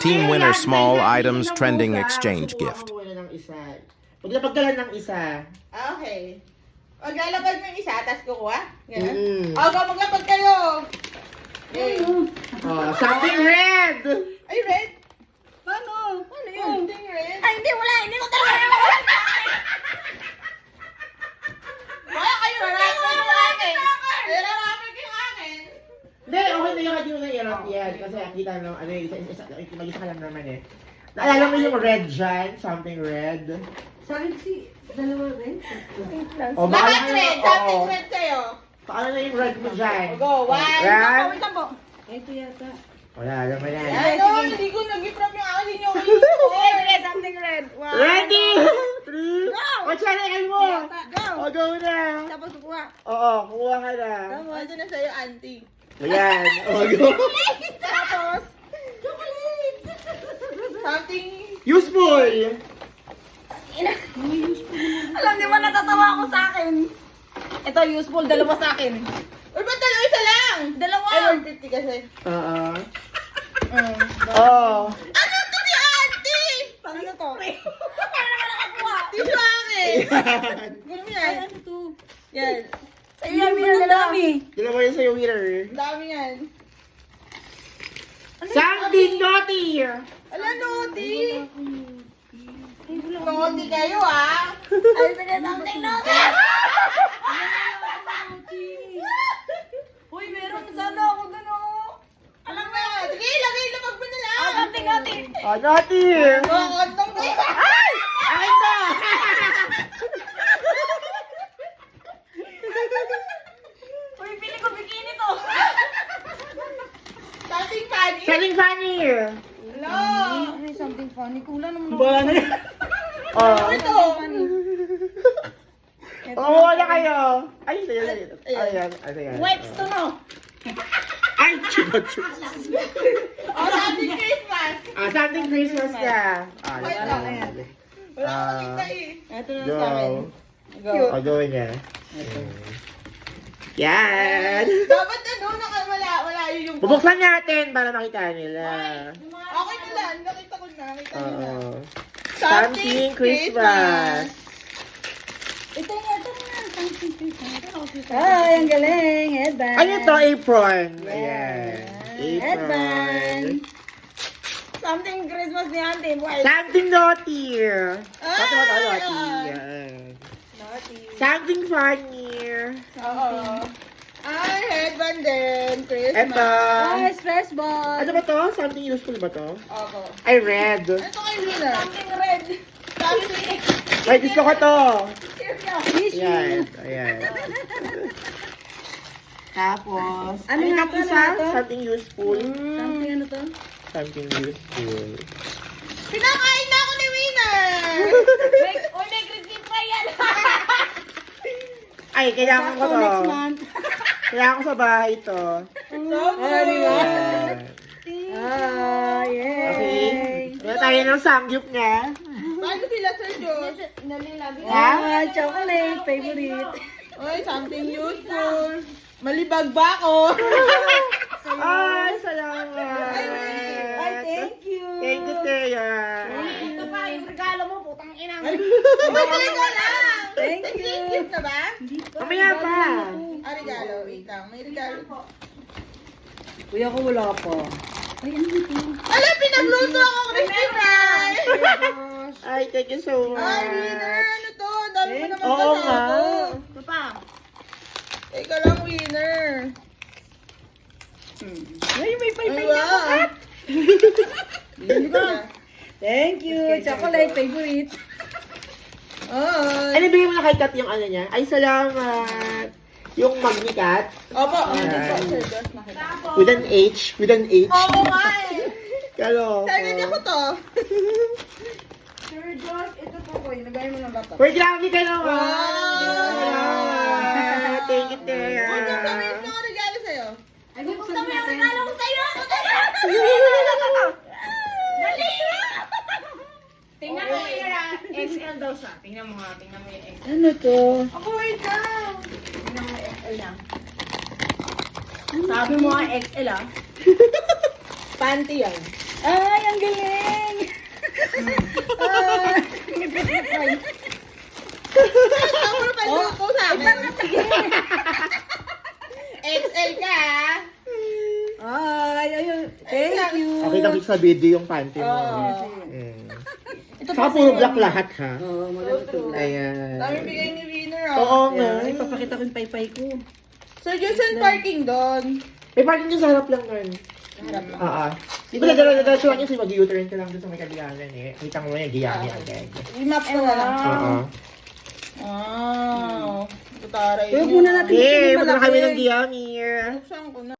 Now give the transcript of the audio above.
Team winner small items trending exchange gift. Maglabag ka lang ng isa. Okay. Maglalabag mo yung isa, tapos kukuha? Ganun? Mm. Okay, maglabag kayo! Okay. Oh, something red! Ay, red! Paano? Ano yun? Something red? Ay, hindi, wala. Hindi ko talaga. Wala kayo, rarapin yung akin! Rarapin yung akin! Hindi, okay na yung hindi mo na yan. Kasi ang kita lang, ano yung mag-isa ka lang naman eh. Naalala mo yung red dyan? Something red? Sorry, dalawa rin. O, baka Lahat lang red! yung- Something oo. red kayo! Paano na yung red mo dyan? Go, one! Red? Wait lang po. Ito yata. Wala, alam mo yan. Ano? Hindi ko nag-iprop yung akin yung ulit. Red, something red. One. Ready? 3! Go! O, channel mo! Go! O, go na! Tapos kukuha. Oo, kuha ka na. Ito na sa'yo, auntie. Ayan. O, go. Tapos, something... Useful! Alam, di ba natatawa ako sa akin? Ito, useful. Dalawa sa akin. Uy, ba't dalawa isa lang? Dalawa. Ay, 150 kasi. Oo. Oo. Ano to ni auntie? Paano to? Paano naman nakakuha? Tissue akin. Gulo mo yan. Ay, ano to? Yan. Ay, yan, ang dami. Dalawa yun sa'yo, winner. Ang dami yan. Something naughty! Ala, naughty. Naughty kayo, ah. Ay, sige, something naughty. Uy, meron sana ako doon, oh. Alam mo yan. Sige, lagay, labag mo na lang. Oh, something naughty. Oh, naughty! Mga kantong ko. Ay! Akin to! Uy, pili ko bikini to. Something funny. Something funny! Hello. Ay, something funny. Kula naman Wala na yan. Oh. Ito. Oo, wala kayo. Ay, sa'yo, sa'yo. Ayan, ayan. Wipes to, no? Ay, chibot. Oh, something Christmas. Ah, something Christmas ka. Ah, Wait wala lang. na. Wala akong makita eh. Ito na Go. sa akin. Go. O, gawin niya. Yan! Dapat ano, wala yun yung... Bubuksan natin para makita nila. Okay na lang, nakita ko na. Nakita ko na. Oo. Something Christmas. Ito nga, something Christmas. Ay, ang galing. Headband. Ano to? Apron. Ayan. Headband. Something Christmas ni Auntie. Boy. Something naughty. Ah, Naughty. ah. Yan. Naughty. Something funny. Oo. Ay, headband din. Christmas. Eto. Ay, stress ball. Ano ba to? Something useful ba to? Opo. Ay, red. Ano to kay Winner? Something red. Something... Ay, gusto ko to. Tissue. Ayan. Ayan. Tapos, Ano ay, nga tapos to? Ano ha? to? Something useful. Something ano to? Something useful. Pinakain na ako ni Winner! Uy, may cricket pa yan. Ay, kailangan ko to. Next month. Kailangan ko sa bahay to. So Ah, di ba? Ayan. Ah, yay. Okay. Kaya tayo ng sangyup niya. Paano sila, Sir Josh? Ah, chocolate. Favorite. Oy, something useful. Malibag ba ako? Ay, salamat. Ay, thank you. Thank you, Teya. Ito pa, yung regalo mo, putang ina. Mabalik ko lang! Thank you. Gift na ba? Mamaya pa. Ah, regalo. Wait lang. May regalo po. Kuya ko wala pa. Ay, ano ito? Alam, pinagluto ako crispy fries! Ay, thank you so much. Ay, Winner! Ano to? Ang dami mo naman Oo nga. kasama. Ito pa. Teka lang, Winner. Ay, may Ay, paypay wow. na. Thank you. Chocolate, favorite. Ay. Ano, bigyan mo na kay Kat yung ano niya? Ay, salamat. Yung Magnicat. Opo. Ayan. Ano po, Sir Josh? Nakita. With an H. With an H. Oo nga eh. Kalo. Talaga di ako to. Sir Josh, ito po ko. Nagay mo ng laptop. Uy, grabe ka naman. Wow. Salamat. Thank you, Teya. Huwag kang sabihin ng regalo sa'yo. Ay, bubuksan mo yung regalo ko sa'yo. Dali! Tingnan mo yung XL daw siya. Tingnan mo nga. Tingnan mo yung XL. Ano to? Ako, wait lang. Tingnan mo yung XL lang. Sabi mo nga XL ah. Panty yan. Ay, ang galing! Ako na paluto sa amin. XL ka, ah. Ay, ayun. Thank you. Okay, nakita sa video yung panty mo. Oo. Mm. Saka puro black lahat, ha? Oo, maganda to. Ayan. Dami bigay ni Winner, ah. Oo nga. Ay, papakita ko yung paypay ko. Sir, dyan saan parking doon? May parking dyan sa harap lang nun. Harap lang. Oo. Di ba nagdala-dala lang yung mag-U-turn ka lang doon sa may kabilangan eh. Kita mo yan, giyami agad. I-map ko na lang. Oo. Wow. Tutaray Huwag niya. muna natin Okay, tingnan punta na malaki. kami ng giyami. Saan ko na?